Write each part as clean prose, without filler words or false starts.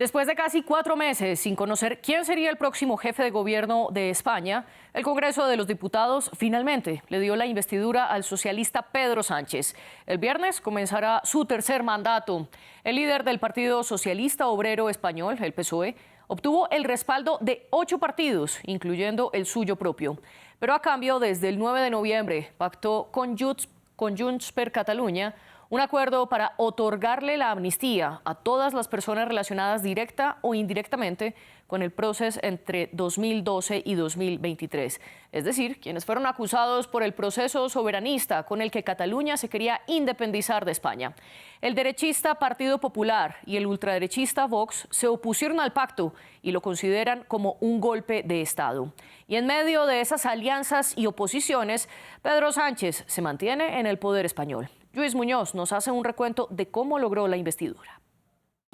Después de casi 4 meses sin conocer quién sería el próximo jefe de gobierno de España, el Congreso de los Diputados finalmente le dio la investidura al socialista Pedro Sánchez. El viernes comenzará su tercer mandato. El líder del Partido Socialista Obrero Español, el PSOE, obtuvo el respaldo de 8 partidos, incluyendo el suyo propio. Pero a cambio, desde el 9 de noviembre, pactó con Junts per Catalunya un acuerdo para otorgarle la amnistía a todas las personas relacionadas directa o indirectamente con el proceso entre 2012 y 2023. Es decir, quienes fueron acusados por el proceso soberanista con el que Cataluña se quería independizar de España. El derechista Partido Popular y el ultraderechista Vox se opusieron al pacto y lo consideran como un golpe de Estado. Y en medio de esas alianzas y oposiciones, Pedro Sánchez se mantiene en el poder español. Luis Muñoz nos hace un recuento de cómo logró la investidura.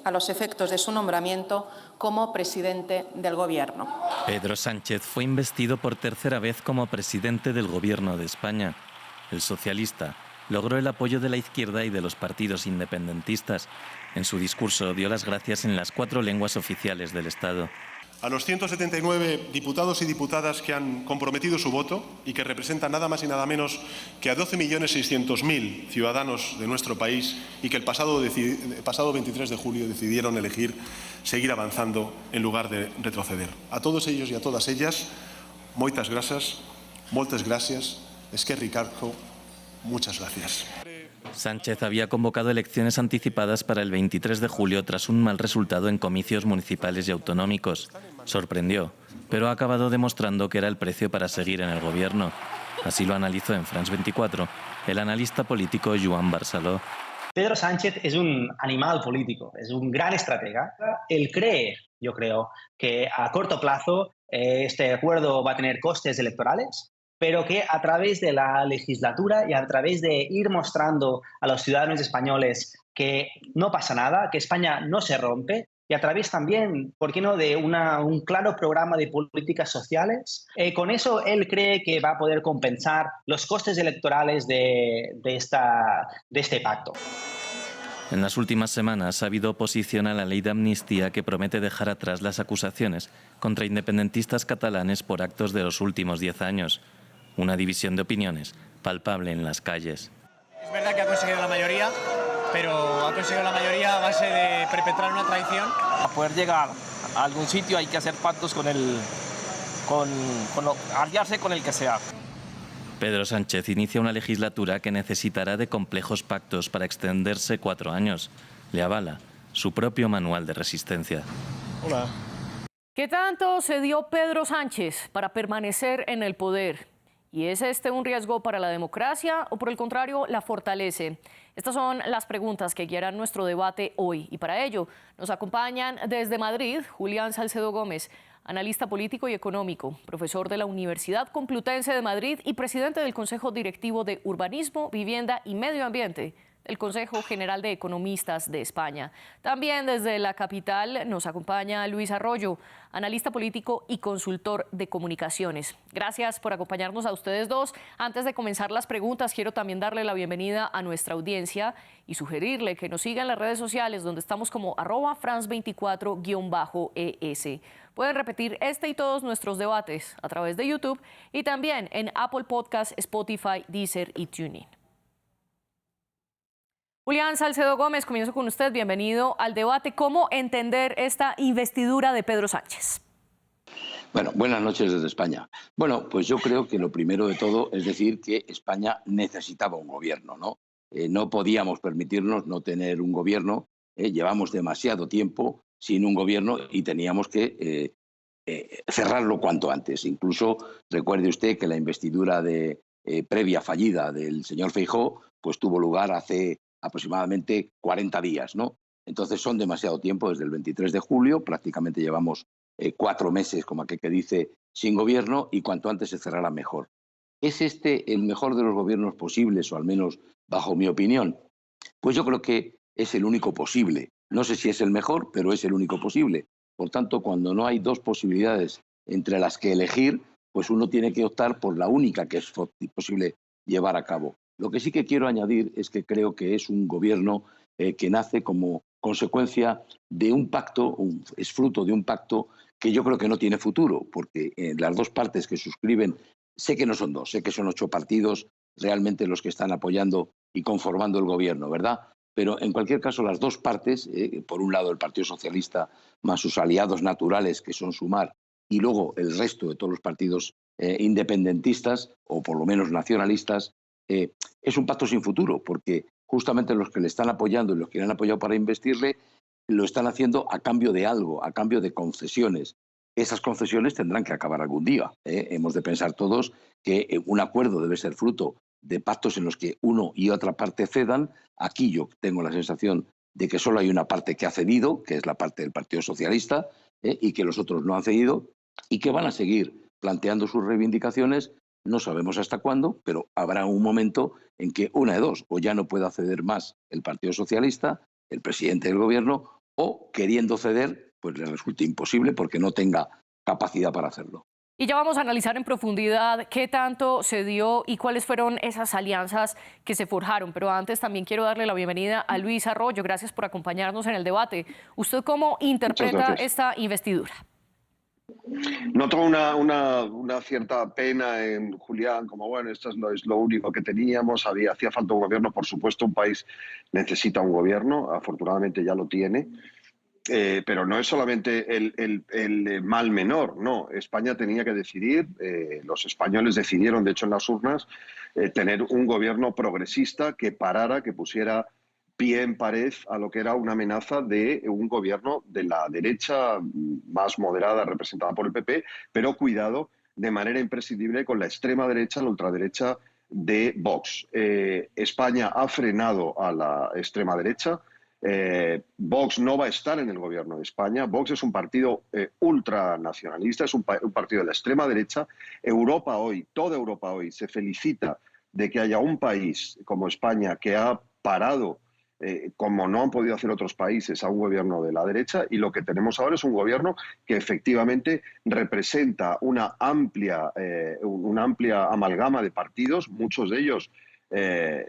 A los efectos de su nombramiento como presidente del Gobierno. Pedro Sánchez fue investido por tercera vez como presidente del Gobierno de España. El socialista logró el apoyo de la izquierda y de los partidos independentistas. En su discurso dio las gracias en las 4 lenguas oficiales del Estado. A los 179 diputados y diputadas que han comprometido su voto y que representan nada más y nada menos que a 12.600.000 ciudadanos de nuestro país y que el pasado 23 de julio decidieron elegir seguir avanzando en lugar de retroceder. A todos ellos y a todas ellas, moltes gracias, esquerrik asko, muchas gracias. Sánchez había convocado elecciones anticipadas para el 23 de julio tras un mal resultado en comicios municipales y autonómicos. Sorprendió, pero ha acabado demostrando que era el precio para seguir en el gobierno. Así lo analizó en France 24 el analista político Joan Barceló. Pedro Sánchez es un animal político, es un gran estratega. Él cree, yo creo, que a corto plazo este acuerdo va a tener costes electorales, pero que a través de la legislatura y a través de ir mostrando a los ciudadanos españoles que no pasa nada, que España no se rompe, y a través también, ¿por qué no?, de un claro programa de políticas sociales. Con eso él cree que va a poder compensar los costes electorales de este pacto. En las últimas semanas ha habido oposición a la ley de amnistía que promete dejar atrás las acusaciones contra independentistas catalanes por actos de los últimos 10 años. Una división de opiniones palpable en las calles. Es verdad que ha conseguido la mayoría, pero ha conseguido la mayoría a base de perpetrar una traición. Para poder llegar a algún sitio hay que hacer pactos aliarse con el que sea. Pedro Sánchez inicia una legislatura que necesitará de complejos pactos para extenderse 4 años. Le avala su propio manual de resistencia. Hola. ¿Qué tanto se dio Pedro Sánchez para permanecer en el poder? ¿Y es este un riesgo para la democracia o por el contrario la fortalece? Estas son las preguntas que guiarán nuestro debate hoy y para ello nos acompañan desde Madrid Julián Salcedo Gómez, analista político y económico, profesor de la Universidad Complutense de Madrid y presidente del Consejo Directivo de Urbanismo, Vivienda y Medio Ambiente del Consejo General de Economistas de España. También desde la capital nos acompaña Luis Arroyo, analista político y consultor de comunicaciones. Gracias por acompañarnos a ustedes dos. Antes de comenzar las preguntas, quiero también darle la bienvenida a nuestra audiencia y sugerirle que nos siga en las redes sociales donde estamos como @France24_ES. Pueden repetir este y todos nuestros debates a través de YouTube y también en Apple Podcasts, Spotify, Deezer y TuneIn. Julián Salcedo Gómez, comienzo con usted. Bienvenido al debate. ¿Cómo entender esta investidura de Pedro Sánchez? Bueno, buenas noches desde España. Bueno, pues yo creo que lo primero de todo es decir que España necesitaba un gobierno, ¿no? No podíamos permitirnos no tener un gobierno. Llevamos demasiado tiempo sin un gobierno y teníamos que cerrarlo cuanto antes. Incluso recuerde usted que la investidura previa fallida del señor Feijóo pues tuvo lugar hace aproximadamente 40 días, ¿no? Entonces son demasiado tiempo, desde el 23 de julio, prácticamente llevamos 4 meses, como aquel que dice, sin gobierno, y cuanto antes se cerrará mejor. ¿Es este el mejor de los gobiernos posibles, o al menos bajo mi opinión? Pues yo creo que es el único posible. No sé si es el mejor, pero es el único posible. Por tanto, cuando no hay 2 posibilidades entre las que elegir, pues uno tiene que optar por la única que es posible llevar a cabo. Lo que sí que quiero añadir es que creo que es un gobierno que nace como consecuencia de un pacto, es fruto de un pacto que yo creo que no tiene futuro, porque las dos partes que suscriben, sé que no son dos, sé que son 8 partidos realmente los que están apoyando y conformando el gobierno, ¿verdad? Pero en cualquier caso las dos partes, por un lado el Partido Socialista más sus aliados naturales que son Sumar y luego el resto de todos los partidos independentistas o por lo menos nacionalistas, es un pacto sin futuro, porque justamente los que le están apoyando y los que le han apoyado para investirle lo están haciendo a cambio de algo, a cambio de concesiones. Esas concesiones tendrán que acabar algún día. Hemos de pensar todos que un acuerdo debe ser fruto de pactos en los que uno y otra parte cedan. Aquí yo tengo la sensación de que solo hay una parte que ha cedido, que es la parte del Partido Socialista, y que los otros no han cedido y que van a seguir planteando sus reivindicaciones. No sabemos hasta cuándo, pero habrá un momento en que una de dos, o ya no pueda ceder más el Partido Socialista, el presidente del gobierno, o queriendo ceder, pues le resulte imposible porque no tenga capacidad para hacerlo. Y ya vamos a analizar en profundidad qué tanto se dio y cuáles fueron esas alianzas que se forjaron. Pero antes también quiero darle la bienvenida a Luis Arroyo. Gracias por acompañarnos en el debate. ¿Usted cómo interpreta esta investidura? Noto una cierta pena en Julián, como bueno, esto es lo único que teníamos, hacía falta un gobierno, por supuesto un país necesita un gobierno, afortunadamente ya lo tiene, pero no es solamente el mal menor, no, España tenía que decidir, los españoles decidieron de hecho en las urnas tener un gobierno progresista que parara, que pusiera pie en pared a lo que era una amenaza de un gobierno de la derecha más moderada representada por el PP, pero cuidado, de manera imprescindible con la extrema derecha, la ultraderecha de Vox. España ha frenado a la extrema derecha. Vox no va a estar en el gobierno de España. Vox es un partido ultranacionalista, es un partido de la extrema derecha. Europa hoy, toda Europa hoy, se felicita de que haya un país como España que ha parado como no han podido hacer otros países, a un gobierno de la derecha, y lo que tenemos ahora es un gobierno que efectivamente representa una amplia amalgama de partidos, muchos de ellos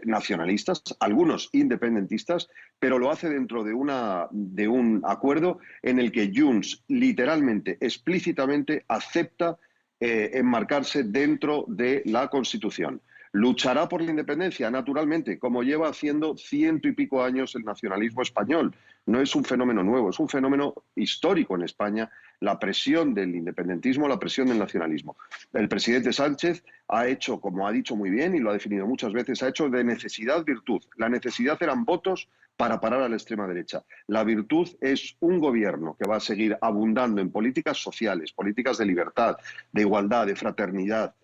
nacionalistas, algunos independentistas, pero lo hace dentro de un acuerdo en el que Junts literalmente, explícitamente acepta enmarcarse dentro de la Constitución. Luchará por la independencia, naturalmente, como lleva haciendo 100 y pico años el nacionalismo español. No es un fenómeno nuevo, es un fenómeno histórico en España, la presión del independentismo, la presión del nacionalismo. El presidente Sánchez ha hecho, como ha dicho muy bien y lo ha definido muchas veces, ha hecho de necesidad virtud. La necesidad eran votos para parar a la extrema derecha. La virtud es un gobierno que va a seguir abundando en políticas sociales, políticas de libertad, de igualdad, de fraternidad,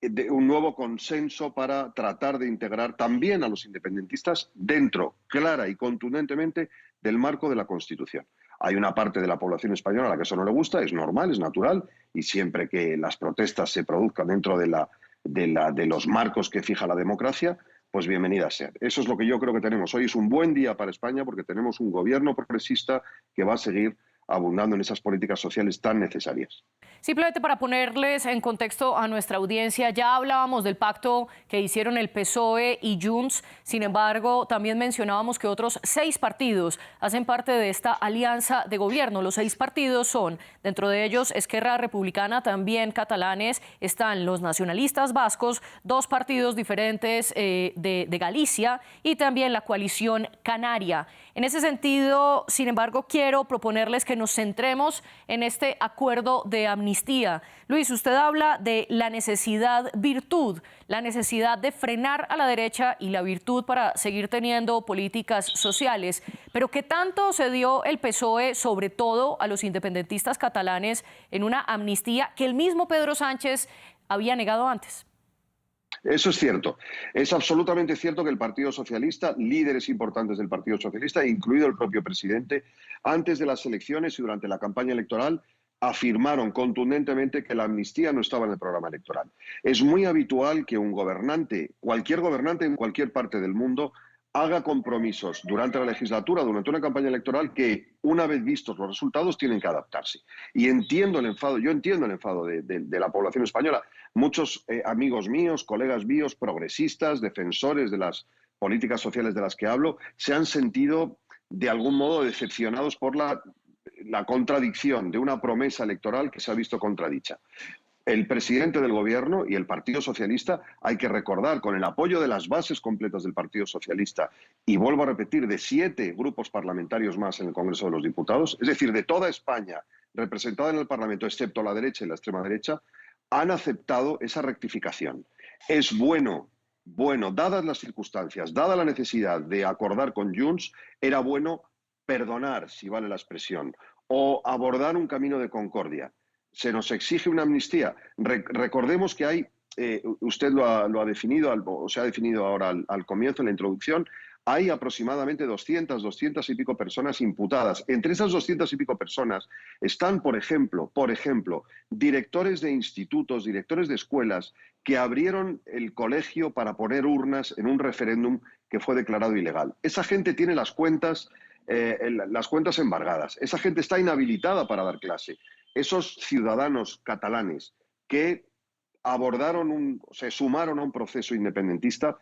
de un nuevo consenso para tratar de integrar también a los independentistas dentro, clara y contundentemente, del marco de la Constitución. Hay una parte de la población española a la que eso no le gusta, es normal, es natural, y siempre que las protestas se produzcan dentro de los marcos que fija la democracia, pues bienvenidas sean. Eso es lo que yo creo que tenemos. Hoy es un buen día para España porque tenemos un gobierno progresista que va a seguir abundando en esas políticas sociales tan necesarias. Simplemente para ponerles en contexto a nuestra audiencia, ya hablábamos del pacto que hicieron el PSOE y Junts, sin embargo, también mencionábamos que otros 6 partidos hacen parte de esta alianza de gobierno. Los 6 partidos son, dentro de ellos, Esquerra Republicana, también catalanes, están los nacionalistas vascos, 2 partidos diferentes de Galicia y también la coalición canaria. En ese sentido, sin embargo, quiero proponerles que nos centremos en este acuerdo de amnistía. Luis, usted habla de la necesidad virtud, la necesidad de frenar a la derecha y la virtud para seguir teniendo políticas sociales. Pero ¿qué tanto se dio el PSOE, sobre todo a los independentistas catalanes, en una amnistía que el mismo Pedro Sánchez había negado antes? Eso es cierto. Es absolutamente cierto que el Partido Socialista, líderes importantes del Partido Socialista, incluido el propio presidente, antes de las elecciones y durante la campaña electoral, afirmaron contundentemente que la amnistía no estaba en el programa electoral. Es muy habitual que un gobernante, cualquier gobernante en cualquier parte del mundo, haga compromisos durante la legislatura, durante una campaña electoral, que una vez vistos los resultados tienen que adaptarse. Y entiendo el enfado, yo entiendo el enfado de la población española. Muchos amigos míos, colegas míos, progresistas, defensores de las políticas sociales de las que hablo, se han sentido de algún modo decepcionados por la contradicción de una promesa electoral que se ha visto contradicha. El presidente del Gobierno y el Partido Socialista, hay que recordar, con el apoyo de las bases completas del Partido Socialista, y vuelvo a repetir, de 7 grupos parlamentarios más en el Congreso de los Diputados, es decir, de toda España representada en el Parlamento, excepto la derecha y la extrema derecha, han aceptado esa rectificación. Es bueno, dadas las circunstancias, dada la necesidad de acordar con Junts, era bueno perdonar, si vale la expresión, o abordar un camino de concordia. Se nos exige una amnistía. Recordemos que hay, usted lo ha definido, o se ha definido ahora al comienzo, en la introducción, hay aproximadamente 200 y pico personas imputadas. Entre esas 200 y pico personas están, por ejemplo, directores de institutos, directores de escuelas que abrieron el colegio para poner urnas en un referéndum que fue declarado ilegal. Esa gente tiene las cuentas embargadas. Esa gente está inhabilitada para dar clase. Esos ciudadanos catalanes que se sumaron a un proceso independentista,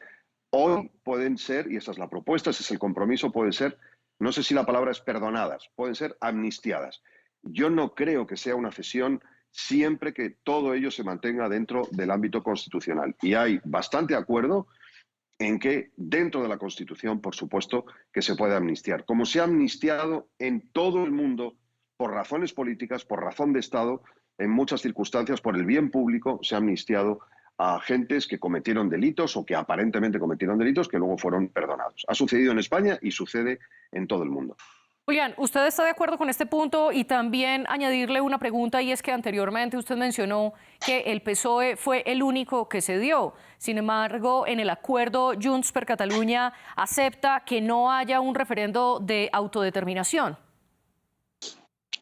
hoy pueden ser, y esa es la propuesta, ese es el compromiso, pueden ser, no sé si la palabra es perdonadas, pueden ser amnistiadas. Yo no creo que sea una cesión siempre que todo ello se mantenga dentro del ámbito constitucional. Y hay bastante acuerdo en que dentro de la Constitución, por supuesto, que se puede amnistiar. Como se ha amnistiado en todo el mundo, por razones políticas, por razón de Estado, en muchas circunstancias, por el bien público, se ha amnistiado a agentes que cometieron delitos o que aparentemente cometieron delitos que luego fueron perdonados. Ha sucedido en España y sucede en todo el mundo. Julián, ¿usted está de acuerdo con este punto? Y también añadirle una pregunta, y es que anteriormente usted mencionó que el PSOE fue el único que cedió. Sin embargo, en el acuerdo Junts per Catalunya acepta que no haya un referendo de autodeterminación.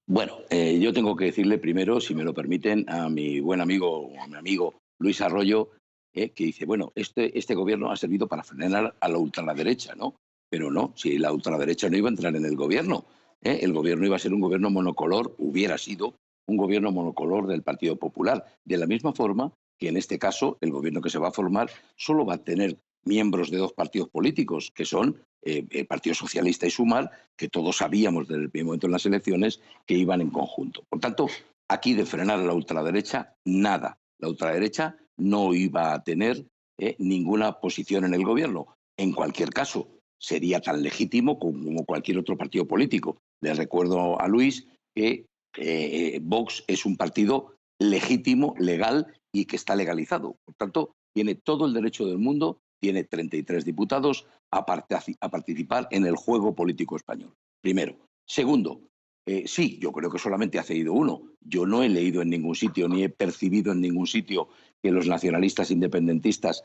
Bueno, yo tengo que decirle primero, si me lo permiten, a mi buen amigo, o a mi amigo Luis Arroyo, que dice, bueno, este gobierno ha servido para frenar a la ultraderecha, ¿no? Pero no, si la ultraderecha no iba a entrar en el gobierno, el gobierno iba a ser un gobierno monocolor, hubiera sido un gobierno monocolor del Partido Popular. De la misma forma que en este caso el gobierno que se va a formar solo va a tener miembros de 2 partidos políticos, que son el Partido Socialista y Sumar, que todos sabíamos desde el primer momento en las elecciones que iban en conjunto. Por tanto, aquí de frenar a la ultraderecha, nada. La ultraderecha no iba a tener ninguna posición en el gobierno. En cualquier caso, sería tan legítimo como cualquier otro partido político. Le recuerdo a Luis que Vox es un partido legítimo, legal y que está legalizado. Por tanto, tiene todo el derecho del mundo, tiene 33 diputados a participar en el juego político español. Primero. Segundo, sí, yo creo que solamente ha cedido uno. Yo no he leído en ningún sitio ni he percibido en ningún sitio que los nacionalistas independentistas,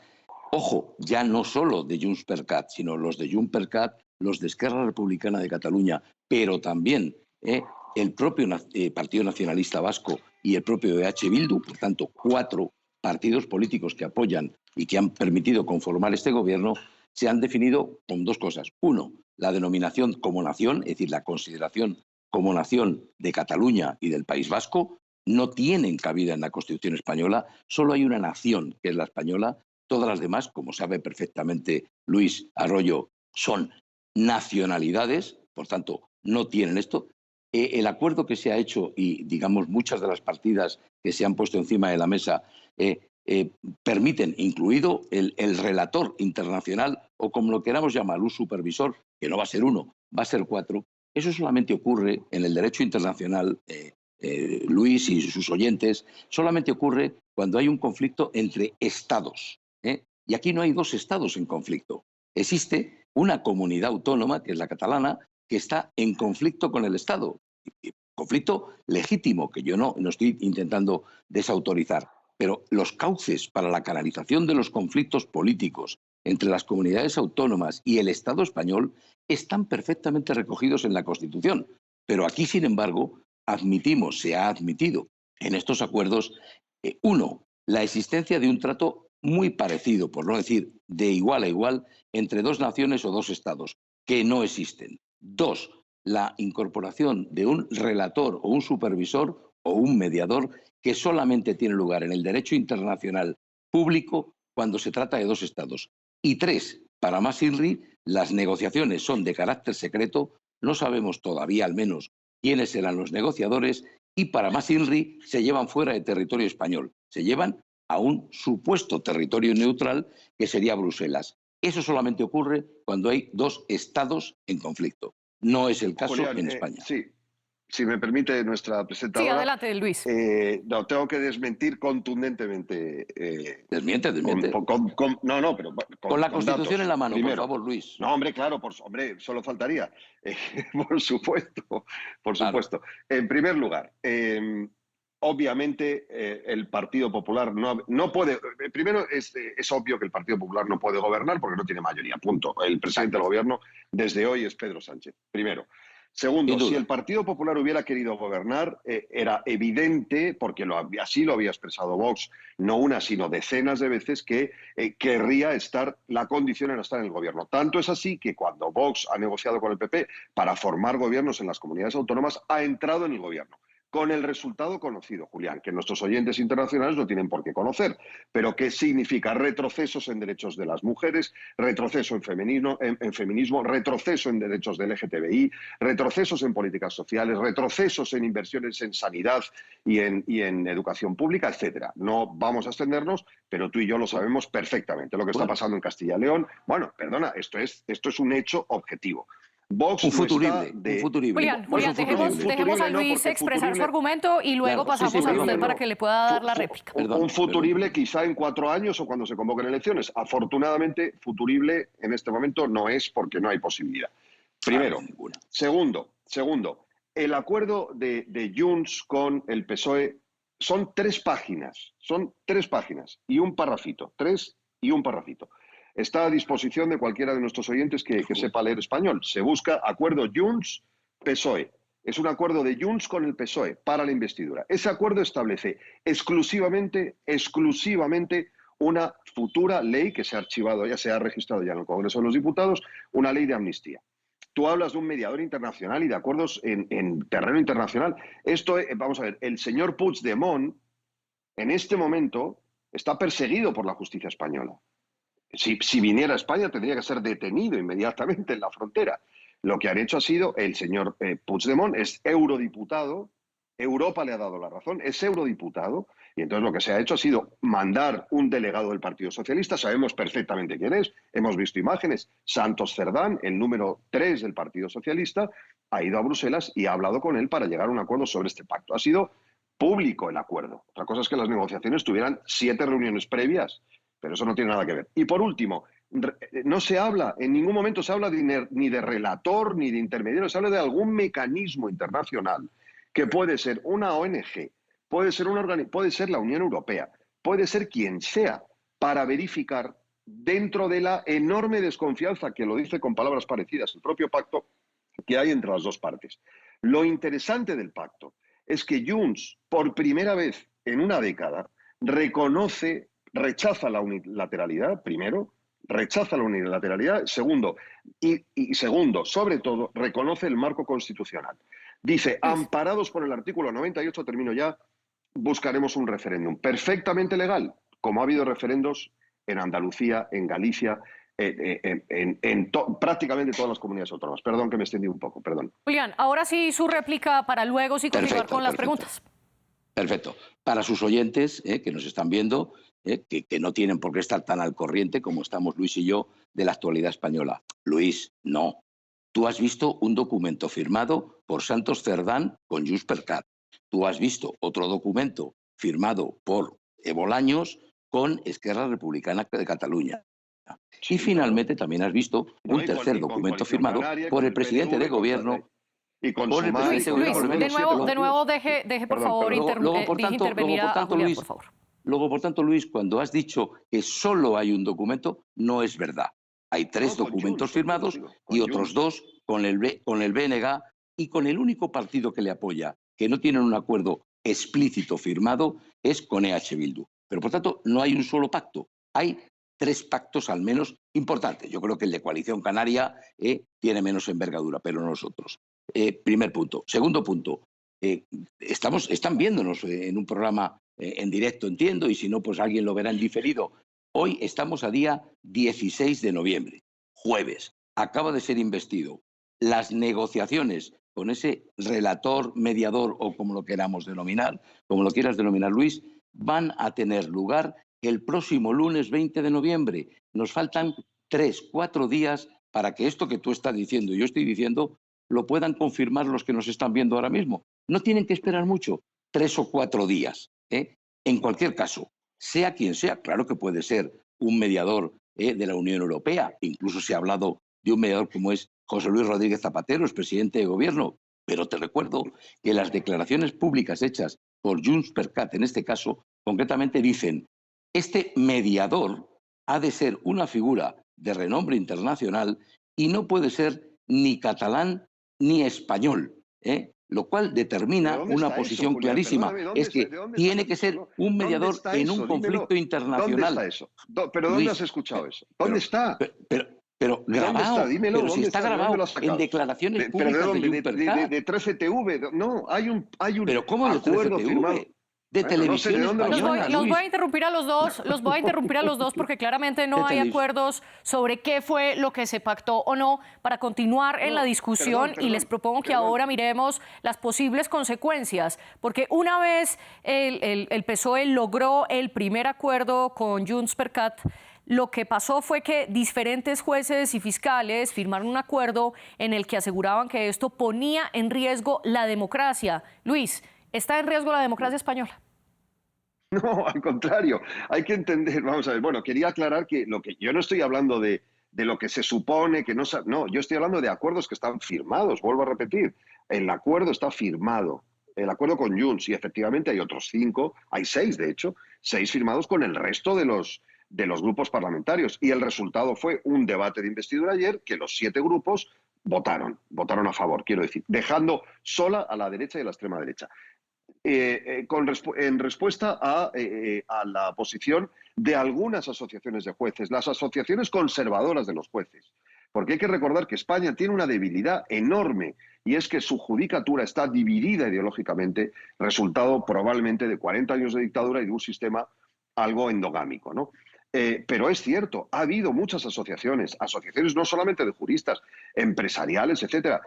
ojo, ya no solo de Junts per Cat, sino los de Junts per Cat, los de Esquerra Republicana de Cataluña, pero también el propio Partido Nacionalista Vasco y el propio EH Bildu, por tanto, 4 partidos políticos que apoyan y que han permitido conformar este gobierno, se han definido con 2 cosas. Uno, la denominación como nación, es decir, la consideración como nación de Cataluña y del País Vasco, no tienen cabida en la Constitución española, solo hay una nación, que es la española. Todas las demás, como sabe perfectamente Luis Arroyo, son nacionalidades, por tanto, no tienen esto. El acuerdo que se ha hecho y, digamos, muchas de las partidas que se han puesto encima de la mesa permiten, incluido el relator internacional, o como lo queramos llamar, un supervisor, que no va a ser 1, va a ser 4. Eso solamente ocurre en el derecho internacional, Luis y sus oyentes, solamente ocurre cuando hay un conflicto entre estados. Y aquí no hay 2 estados en conflicto. Existe una comunidad autónoma, que es la catalana, que está en conflicto con el Estado. Conflicto legítimo, que yo no estoy intentando desautorizar. Pero los cauces para la canalización de los conflictos políticos entre las comunidades autónomas y el Estado español están perfectamente recogidos en la Constitución. Pero aquí, sin embargo, se ha admitido en estos acuerdos, uno, la existencia de un trato muy parecido, por no decir de igual a igual, entre 2 naciones o 2 estados, que no existen. 2, la incorporación de un relator o un supervisor o un mediador que solamente tiene lugar en el derecho internacional público cuando se trata de 2 estados. Y 3, para más INRI, las negociaciones son de carácter secreto, no sabemos todavía al menos quiénes serán los negociadores y para más INRI se llevan fuera de territorio español, se llevan a un supuesto territorio neutral que sería Bruselas. Eso solamente ocurre cuando hay dos estados en conflicto. No es el caso Julián, en España. Sí, si me permite nuestra presentadora. Sí, adelante, Luis. No, tengo que desmentir contundentemente. Desmiente. No, pero con la Constitución datos. en la mano, Primero. por favor, Luis. No, hombre, claro, hombre, solo faltaría. Por supuesto, por supuesto. Claro. En primer lugar, obviamente el Partido Popular no puede. Primero, es obvio que el Partido Popular no puede gobernar porque no tiene mayoría, punto. El presidente del gobierno desde hoy es Pedro Sánchez, primero. Segundo, si el Partido Popular hubiera querido gobernar, era evidente, porque así lo había expresado Vox, no una, sino decenas de veces, que querría la condición era estar en el gobierno. Tanto es así que cuando Vox ha negociado con el PP para formar gobiernos en las comunidades autónomas, ha entrado en el gobierno. Con el resultado conocido, Julián, que nuestros oyentes internacionales no tienen por qué conocer, pero que significa retrocesos en derechos de las mujeres, retroceso en feminismo, retroceso en derechos del LGTBI, retrocesos en políticas sociales, retrocesos en inversiones en sanidad y en educación pública, etcétera. No vamos a extendernos, pero tú y yo lo sabemos perfectamente. Lo que está pasando en Castilla y León, bueno, perdona, esto es un hecho objetivo. Vox un futurible. Julián, dejemos a Luis expresar su argumento y luego pasamos a usted para que le pueda dar la réplica. Un futurible quizá en 4 años o cuando se convoquen elecciones. Afortunadamente, futurible en este momento no es porque no hay posibilidad. Primero. Segundo, el acuerdo de Junts con el PSOE son 3 páginas. Son 3 páginas y un parrafito. 3 y un parrafito. Está a disposición de cualquiera de nuestros oyentes que sepa leer español. Se busca acuerdo Junts-PSOE. Es un acuerdo de Junts con el PSOE para la investidura. Ese acuerdo establece exclusivamente una futura ley que se ha archivado, ya se ha registrado ya en el Congreso de los Diputados, una ley de amnistía. Tú hablas de un mediador internacional y de acuerdos en terreno internacional. Vamos a ver, el señor Puigdemont en este momento está perseguido por la justicia española. Si viniera a España tendría que ser detenido inmediatamente en la frontera. Lo que han hecho ha sido, el señor Puigdemont es eurodiputado, Europa le ha dado la razón, es eurodiputado, y entonces lo que se ha hecho ha sido mandar un delegado del Partido Socialista, sabemos perfectamente quién es, hemos visto imágenes, Santos Cerdán, el número 3 del Partido Socialista, ha ido a Bruselas y ha hablado con él para llegar a un acuerdo sobre este pacto. Ha sido público el acuerdo. Otra cosa es que las negociaciones tuvieran 7 reuniones previas, pero eso no tiene nada que ver. Y por último, no se habla, en ningún momento se habla ni de relator ni de intermediario, se habla de algún mecanismo internacional que puede ser una ONG, puede ser la Unión Europea, puede ser quien sea, para verificar dentro de la enorme desconfianza, que lo dice con palabras parecidas el propio pacto, que hay entre las dos partes. Lo interesante del pacto es que Junts, por primera vez en una década, rechaza la unilateralidad, primero, segundo, y segundo, sobre todo, reconoce el marco constitucional. Dice, amparados por el artículo 98, termino ya, buscaremos un referéndum perfectamente legal, como ha habido referendos en Andalucía, en Galicia, prácticamente todas las comunidades autónomas. Perdón que me extendí un poco, perdón. Julián, ahora sí su réplica para luego continuar con las preguntas. Perfecto. Para sus oyentes que nos están viendo, que no tienen por qué estar tan al corriente como estamos Luis y yo de la actualidad española. Luis, no. Tú has visto un documento firmado por Santos Cerdán con Junts per Cat. Tú has visto otro documento firmado por Bolaños con Esquerra Republicana de Cataluña. Y finalmente también has visto un tercer documento firmado por el presidente de gobierno. Y con Luis, de nuevo deje por favor intervenir a Julián, por favor. Luego, por tanto, Luis, cuando has dicho que solo hay un documento, no es verdad. Hay 3 documentos firmados y otros 2 con el BNG y con el único partido que le apoya, que no tienen un acuerdo explícito firmado, es con EH Bildu. Pero, por tanto, no hay un solo pacto. Hay 3 pactos al menos importantes. Yo creo que el de Coalición Canaria tiene menos envergadura, pero no nosotros. Primer punto. Segundo punto. Están viéndonos en un programa en directo, entiendo, y si no, pues alguien lo verá en diferido. Hoy estamos a día 16 de noviembre, jueves. Acaba de ser investido las negociaciones con ese relator, mediador o como lo queramos denominar, como lo quieras denominar, Luis, van a tener lugar el próximo lunes 20 de noviembre. Nos faltan 3, 4 días para que esto que tú estás diciendo y yo estoy diciendo lo puedan confirmar los que nos están viendo ahora mismo. No tienen que esperar mucho, 3 o 4 días. En cualquier caso, sea quien sea, claro que puede ser un mediador de la Unión Europea, incluso se ha hablado de un mediador como es José Luis Rodríguez Zapatero, es presidente de gobierno, pero te recuerdo que las declaraciones públicas hechas por Junts per Cat, en este caso, concretamente dicen, este mediador ha de ser una figura de renombre internacional y no puede ser ni catalán ni español, lo cual determina una posición clarísima. Es que tiene que ser un mediador en un conflicto internacional. ¿Dónde está eso? ¿Pero dónde has escuchado eso? ¿Dónde está? Pero grabado, dímelo, pero si está grabado en declaraciones públicas de Junts per Cat. De 13TV. No, hay un ¿Pero cómo de 13TV? De televisión española, los voy a interrumpir a los dos, porque claramente no hay acuerdos sobre qué fue lo que se pactó o no para continuar en la discusión y les propongo que ahora miremos las posibles consecuencias, porque una vez el PSOE logró el primer acuerdo con Junts per Cat, lo que pasó fue que diferentes jueces y fiscales firmaron un acuerdo en el que aseguraban que esto ponía en riesgo la democracia. Luis, ¿está en riesgo la democracia española? No, al contrario, hay que entender, vamos a ver, bueno, quería aclarar que yo no estoy hablando de lo que se supone que no, yo estoy hablando de acuerdos que están firmados, vuelvo a repetir, el acuerdo está firmado, el acuerdo con Junts, y efectivamente hay otros 5, hay 6 de hecho, 6 firmados con el resto de los grupos parlamentarios, y el resultado fue un debate de investidura ayer que los 7 grupos votaron a favor, quiero decir, dejando sola a la derecha y a la extrema derecha. En respuesta a la posición de algunas asociaciones de jueces, las asociaciones conservadoras de los jueces. Porque hay que recordar que España tiene una debilidad enorme y es que su judicatura está dividida ideológicamente, resultado probablemente de 40 años de dictadura y de un sistema algo endogámico, ¿no? Pero es cierto, ha habido muchas asociaciones no solamente de juristas, empresariales, etcétera,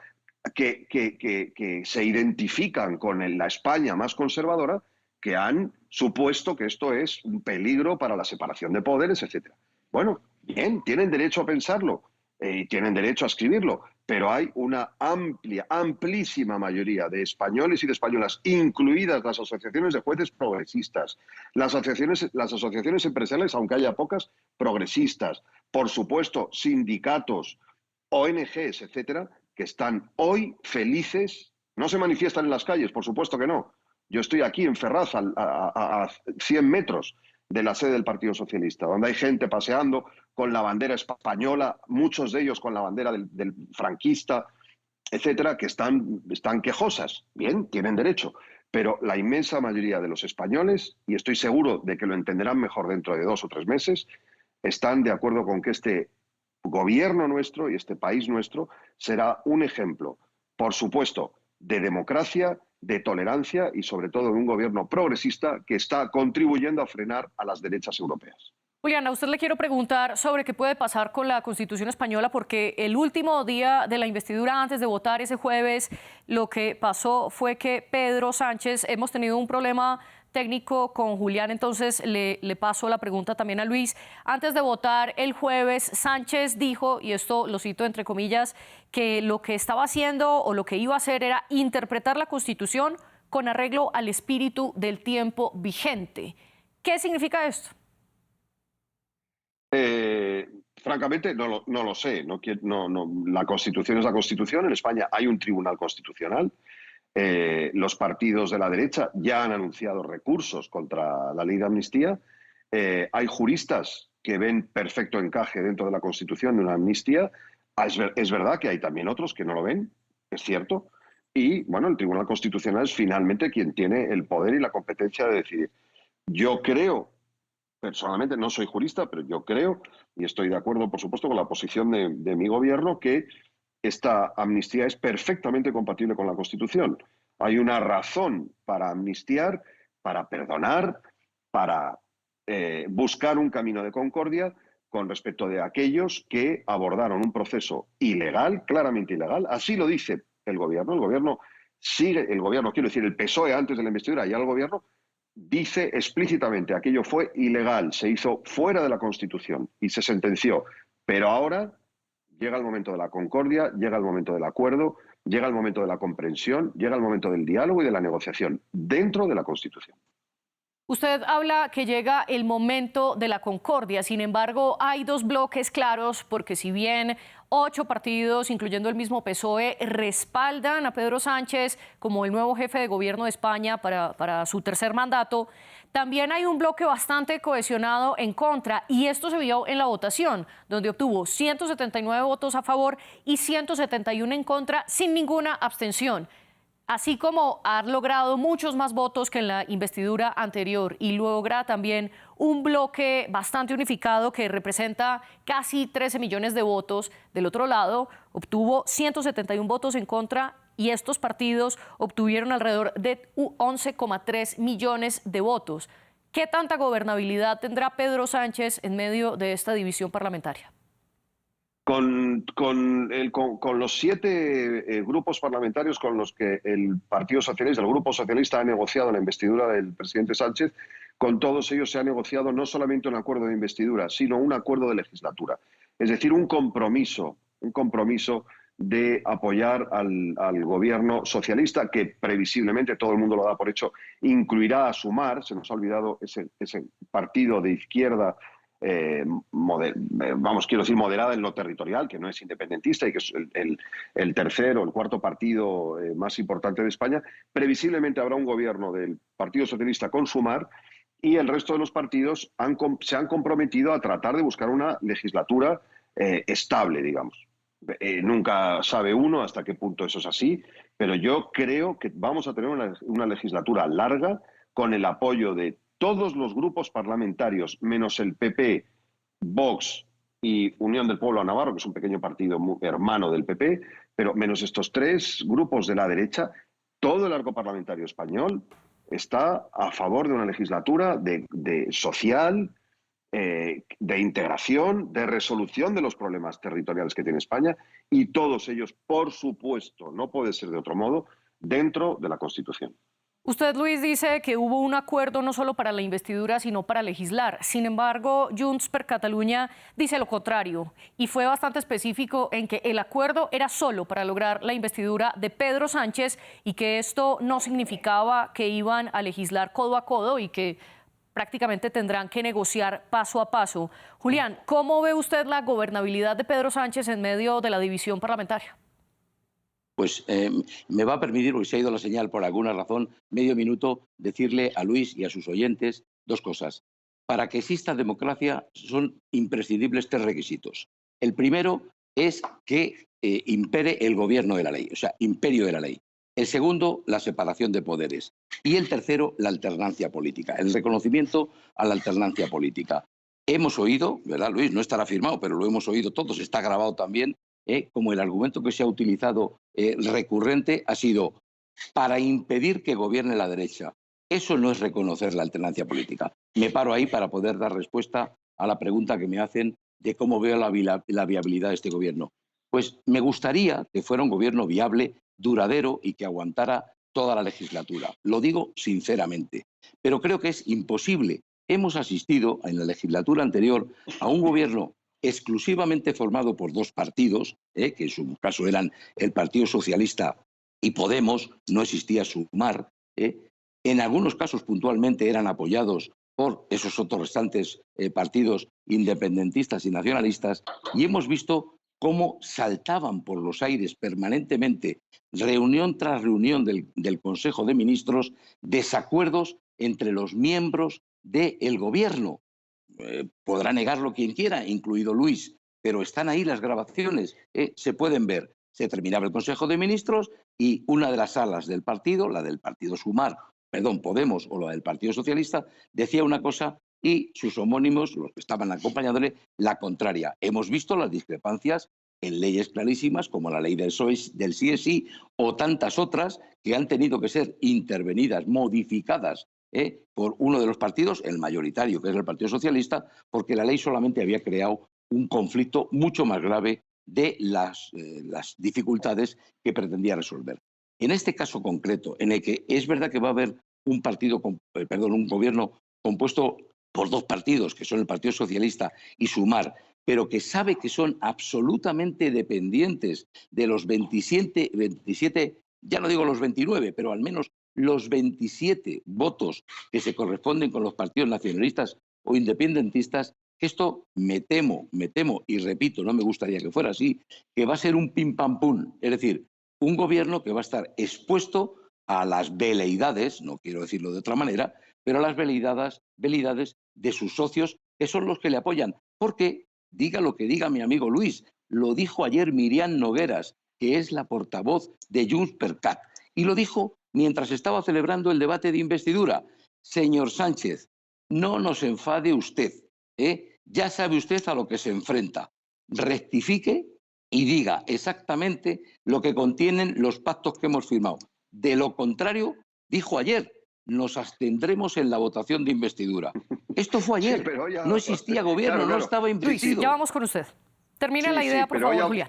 que se identifican con la España más conservadora, que han supuesto que esto es un peligro para la separación de poderes, etc. Bueno, bien, tienen derecho a pensarlo y tienen derecho a escribirlo, pero hay una amplísima mayoría de españoles y de españolas, incluidas las asociaciones de jueces progresistas, las asociaciones empresariales, aunque haya pocas, progresistas, por supuesto, sindicatos, ONGs, etcétera, que están hoy felices, no se manifiestan en las calles, por supuesto que no. Yo estoy aquí en Ferraz, a 100 metros de la sede del Partido Socialista, donde hay gente paseando con la bandera española, muchos de ellos con la bandera del franquista, etcétera, que están quejosas. Bien, tienen derecho. Pero la inmensa mayoría de los españoles, y estoy seguro de que lo entenderán mejor dentro de 2 o 3 meses, están de acuerdo con que este gobierno nuestro y este país nuestro será un ejemplo, por supuesto, de democracia, de tolerancia y sobre todo de un gobierno progresista que está contribuyendo a frenar a las derechas europeas. Julián, a usted le quiero preguntar sobre qué puede pasar con la Constitución española, porque el último día de la investidura, antes de votar ese jueves, lo que pasó fue que Pedro Sánchez, hemos tenido un problema técnico con Julián, entonces le paso la pregunta también a Luis. Antes de votar el jueves, Sánchez dijo, y esto lo cito entre comillas, que lo que estaba haciendo o lo que iba a hacer era interpretar la Constitución con arreglo al espíritu del tiempo vigente. ¿Qué significa esto? Francamente, no lo sé. La Constitución es la Constitución. En España hay un tribunal constitucional. Los partidos de la derecha ya han anunciado recursos contra la ley de amnistía. Hay juristas que ven perfecto encaje dentro de la Constitución de una amnistía. Es verdad que hay también otros que no lo ven, es cierto. Y, bueno, el Tribunal Constitucional es finalmente quien tiene el poder y la competencia de decidir. Yo creo, personalmente no soy jurista, pero yo creo, y estoy de acuerdo, por supuesto, con la posición de mi gobierno, que esta amnistía es perfectamente compatible con la Constitución. Hay una razón para amnistiar, para perdonar, para buscar un camino de concordia, con respecto de aquellos que abordaron un proceso ilegal, claramente ilegal. Así lo dice el gobierno. El gobierno sigue, el gobierno, quiero decir, el PSOE antes de la investidura y al gobierno, dice explícitamente aquello fue ilegal, se hizo fuera de la Constitución y se sentenció. Pero ahora llega el momento de la concordia, llega el momento del acuerdo, llega el momento de la comprensión, llega el momento del diálogo y de la negociación dentro de la Constitución. Usted habla que llega el momento de la concordia, sin embargo, hay dos bloques claros, porque si bien 8 partidos, incluyendo el mismo PSOE, respaldan a Pedro Sánchez como el nuevo jefe de gobierno de España para su tercer mandato, también hay un bloque bastante cohesionado en contra, y esto se vio en la votación, donde obtuvo 179 votos a favor y 171 en contra, sin ninguna abstención. Así como ha logrado muchos más votos que en la investidura anterior y logra también un bloque bastante unificado que representa casi 13 millones de votos, del otro lado obtuvo 171 votos en contra y estos partidos obtuvieron alrededor de 11,3 millones de votos. ¿Qué tanta gobernabilidad tendrá Pedro Sánchez en medio de esta división parlamentaria? Con los 7 grupos parlamentarios con los que el Partido Socialista, el Grupo Socialista ha negociado la investidura del presidente Sánchez, con todos ellos se ha negociado no solamente un acuerdo de investidura, sino un acuerdo de legislatura. Es decir, un compromiso de apoyar al gobierno socialista, que previsiblemente, todo el mundo lo da por hecho, incluirá a Sumar. Se nos ha olvidado ese partido de izquierda, quiero decir, moderada en lo territorial, que no es independentista y que es el tercer o el cuarto partido más importante de España. Previsiblemente habrá un gobierno del Partido Socialista con Sumar y el resto de los partidos se han comprometido a tratar de buscar una legislatura estable, digamos. Nunca sabe uno hasta qué punto eso es así, pero yo creo que vamos a tener una legislatura larga con el apoyo de todos los grupos parlamentarios, menos el PP, Vox y Unión del Pueblo Navarro, que es un pequeño partido hermano del PP, pero menos estos 3 grupos de la derecha, todo el arco parlamentario español está a favor de una legislatura de social, de integración, de resolución de los problemas territoriales que tiene España, y todos ellos, por supuesto, no puede ser de otro modo, dentro de la Constitución. Usted, Luis, dice que hubo un acuerdo no solo para la investidura, sino para legislar. Sin embargo, Junts per Catalunya dice lo contrario y fue bastante específico en que el acuerdo era solo para lograr la investidura de Pedro Sánchez y que esto no significaba que iban a legislar codo a codo y que prácticamente tendrán que negociar paso a paso. Julián, ¿cómo ve usted la gobernabilidad de Pedro Sánchez en medio de la división parlamentaria? Pues me va a permitir, porque se ha ido la señal por alguna razón, medio minuto, decirle a Luis y a sus oyentes 2 cosas. Para que exista democracia son imprescindibles 3 requisitos. El primero es que impere el gobierno de la ley, o sea, imperio de la ley. El segundo, la separación de poderes. Y el tercero, la alternancia política, el reconocimiento a la alternancia política. Hemos oído, ¿verdad, Luis? No estará firmado, pero lo hemos oído todos, está grabado también, como el argumento que se ha utilizado recurrente ha sido para impedir que gobierne la derecha. Eso no es reconocer la alternancia política. Me paro ahí para poder dar respuesta a la pregunta que me hacen de cómo veo la viabilidad de este gobierno. Pues me gustaría que fuera un gobierno viable, duradero y que aguantara toda la legislatura. Lo digo sinceramente, pero creo que es imposible. Hemos asistido en la legislatura anterior a un gobierno exclusivamente formado por 2 partidos, que en su caso eran el Partido Socialista y Podemos, no existía Sumar. En algunos casos puntualmente eran apoyados por esos otros restantes partidos independentistas y nacionalistas, y hemos visto cómo saltaban por los aires permanentemente, reunión tras reunión del Consejo de Ministros, desacuerdos entre los miembros del gobierno. Podrá negarlo quien quiera, incluido Luis, pero están ahí las grabaciones, se pueden ver. Se terminaba el Consejo de Ministros y una de las salas del partido, la del Partido Podemos o la del Partido Socialista, decía una cosa y sus homónimos, los que estaban acompañándole, la contraria. Hemos visto las discrepancias en leyes clarísimas como la ley del sí es sí o tantas otras que han tenido que ser intervenidas, modificadas por uno de los partidos, el mayoritario, que es el Partido Socialista, porque la ley solamente había creado un conflicto mucho más grave de las dificultades que pretendía resolver. En este caso concreto, en el que es verdad que va a haber un gobierno compuesto por dos partidos, que son el Partido Socialista y Sumar, pero que sabe que son absolutamente dependientes de los 27, ya no digo los 29, pero al menos los 27 votos que se corresponden con los partidos nacionalistas o independentistas, esto me temo, y repito, no me gustaría que fuera así, que va a ser un pim pam pum, es decir, un gobierno que va a estar expuesto a las veleidades, no quiero decirlo de otra manera, pero a las veleidades de sus socios, que son los que le apoyan. Porque, diga lo que diga mi amigo Luis, lo dijo ayer Miriam Nogueras, que es la portavoz de Junts per Cat, y lo dijo mientras estaba celebrando el debate de investidura. Señor Sánchez, no nos enfade usted, ya sabe usted a lo que se enfrenta. Rectifique y diga exactamente lo que contienen los pactos que hemos firmado. De lo contrario, dijo ayer, nos abstendremos en la votación de investidura. Esto fue ayer, sí, no existía gobierno, claro. No estaba investido. Luis, ya vamos con usted. Termina la idea, por favor, Julián.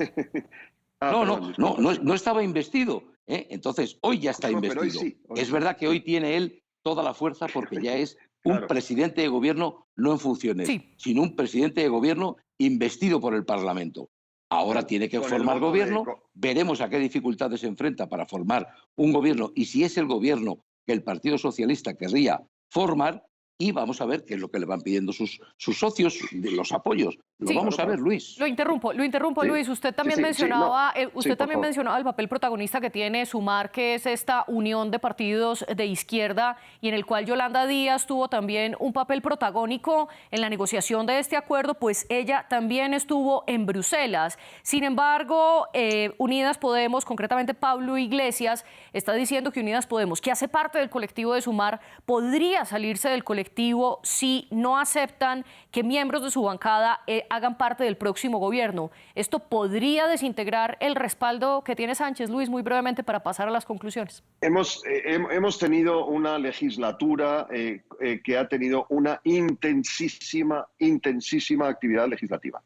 No estaba investido. Entonces, hoy ya está investido. Hoy es verdad que hoy tiene él toda la fuerza porque ya es un presidente de gobierno no en funciones, sino un presidente de gobierno investido por el Parlamento. Ahora tiene que formar gobierno, veremos a qué dificultades se enfrenta para formar un gobierno y si es el gobierno que el Partido Socialista querría formar, y vamos a ver qué es lo que le van pidiendo sus socios, de los apoyos. Lo vamos a ver, Luis. Lo interrumpo, sí. Luis. Usted también mencionaba el papel protagonista que tiene Sumar, que es esta unión de partidos de izquierda y en el cual Yolanda Díaz tuvo también un papel protagónico en la negociación de este acuerdo, pues ella también estuvo en Bruselas. Sin embargo, Unidas Podemos, concretamente Pablo Iglesias, está diciendo que Unidas Podemos, que hace parte del colectivo de Sumar, podría salirse del colectivo si no aceptan que miembros de su bancada hagan parte del próximo gobierno. ¿Esto podría desintegrar el respaldo que tiene Sánchez? Luis, muy brevemente para pasar a las conclusiones. Hemos tenido una legislatura que ha tenido una intensísima actividad legislativa.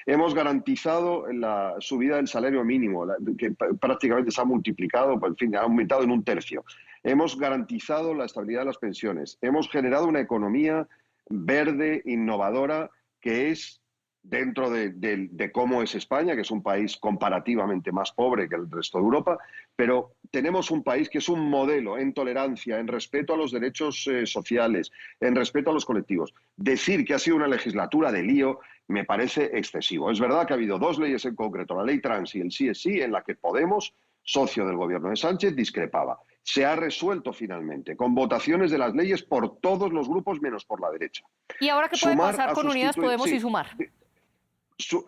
Hemos garantizado la subida del salario mínimo, que prácticamente se ha multiplicado, en fin, ha aumentado en un tercio. Hemos garantizado la estabilidad de las pensiones. Hemos generado una economía verde, innovadora, que es dentro de cómo es España, que es un país comparativamente más pobre que el resto de Europa, pero tenemos un país que es un modelo en tolerancia, en respeto a los derechos sociales, en respeto a los colectivos. Decir que ha sido una legislatura de lío me parece excesivo. Es verdad que ha habido dos leyes en concreto, la ley trans y el sí es sí, en la que Podemos, socio del gobierno de Sánchez, discrepaba. Se ha resuelto finalmente, con votaciones de las leyes por todos los grupos menos por la derecha. ¿Y ahora qué puede pasar con Unidas Podemos y Sumar?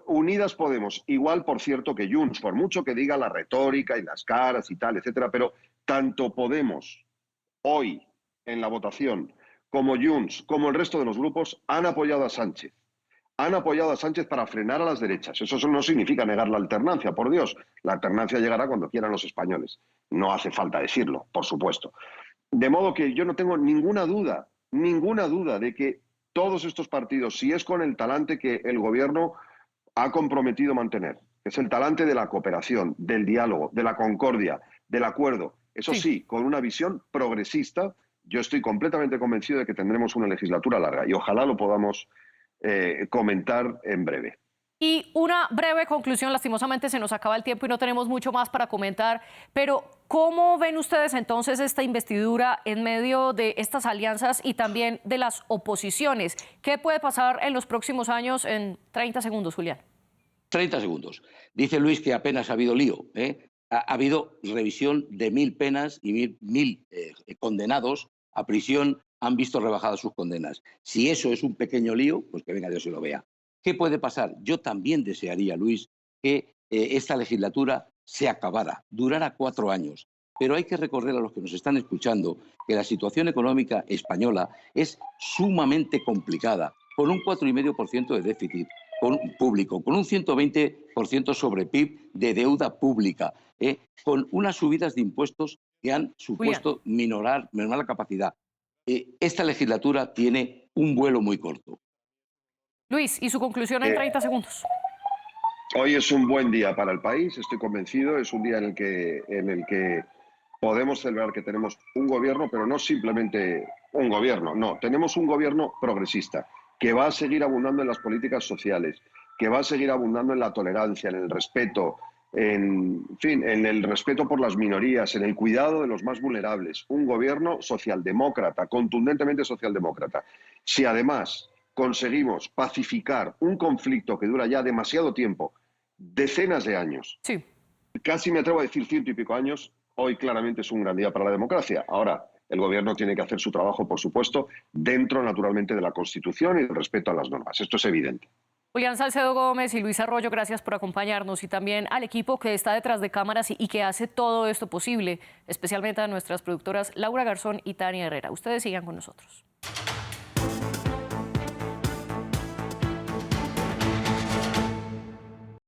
Unidas Podemos, igual por cierto que Junts, por mucho que diga la retórica y las caras y tal, etcétera, pero tanto Podemos hoy en la votación como Junts, como el resto de los grupos, han apoyado a Sánchez. Han apoyado a Sánchez para frenar a las derechas. Eso no significa negar la alternancia, por Dios. La alternancia llegará cuando quieran los españoles. No hace falta decirlo, por supuesto. De modo que yo no tengo ninguna duda de que todos estos partidos, si es con el talante que el gobierno ha comprometido mantener, que es el talante de la cooperación, del diálogo, de la concordia, del acuerdo, eso sí, con una visión progresista, yo estoy completamente convencido de que tendremos una legislatura larga y ojalá lo podamos comentar en breve. Y una breve conclusión, lastimosamente se nos acaba el tiempo y no tenemos mucho más para comentar, pero ¿cómo ven ustedes entonces esta investidura en medio de estas alianzas y también de las oposiciones? ¿Qué puede pasar en los próximos años en 30 segundos, Julián? 30 segundos. Dice Luis que apenas ha habido lío. Ha habido revisión de 1000 penas y 1000 condenados a prisión han visto rebajadas sus condenas. Si eso es un pequeño lío, pues que venga Dios y lo vea. ¿Qué puede pasar? Yo también desearía, Luis, que esta legislatura se acabara, durara 4 años. Pero hay que recordar a los que nos están escuchando que la situación económica española es sumamente complicada, con un 4,5% de déficit público, con un 120% sobre PIB de deuda pública, con unas subidas de impuestos que han supuesto minorar la capacidad. esta legislatura tiene un vuelo muy corto. Luis, y su conclusión en 30 segundos. Hoy es un buen día para el país, estoy convencido. Es un día en el que podemos celebrar que tenemos un gobierno, pero no simplemente un gobierno, no. Tenemos un gobierno progresista que va a seguir abundando en las políticas sociales, que va a seguir abundando en la tolerancia, en el respeto, en el respeto por las minorías, en el cuidado de los más vulnerables. Un gobierno socialdemócrata, contundentemente socialdemócrata. Si además conseguimos pacificar un conflicto que dura ya demasiado tiempo, decenas de años, Sí. casi me atrevo a decir 100 y pico años, hoy claramente es un gran día para la democracia. Ahora, el gobierno tiene que hacer su trabajo, por supuesto, dentro naturalmente de la Constitución y del respeto a las normas. Esto es evidente. Julián Salcedo Gómez y Luis Arroyo, gracias por acompañarnos, y también al equipo que está detrás de cámaras y que hace todo esto posible, especialmente a nuestras productoras Laura Garzón y Tania Herrera. Ustedes sigan con nosotros.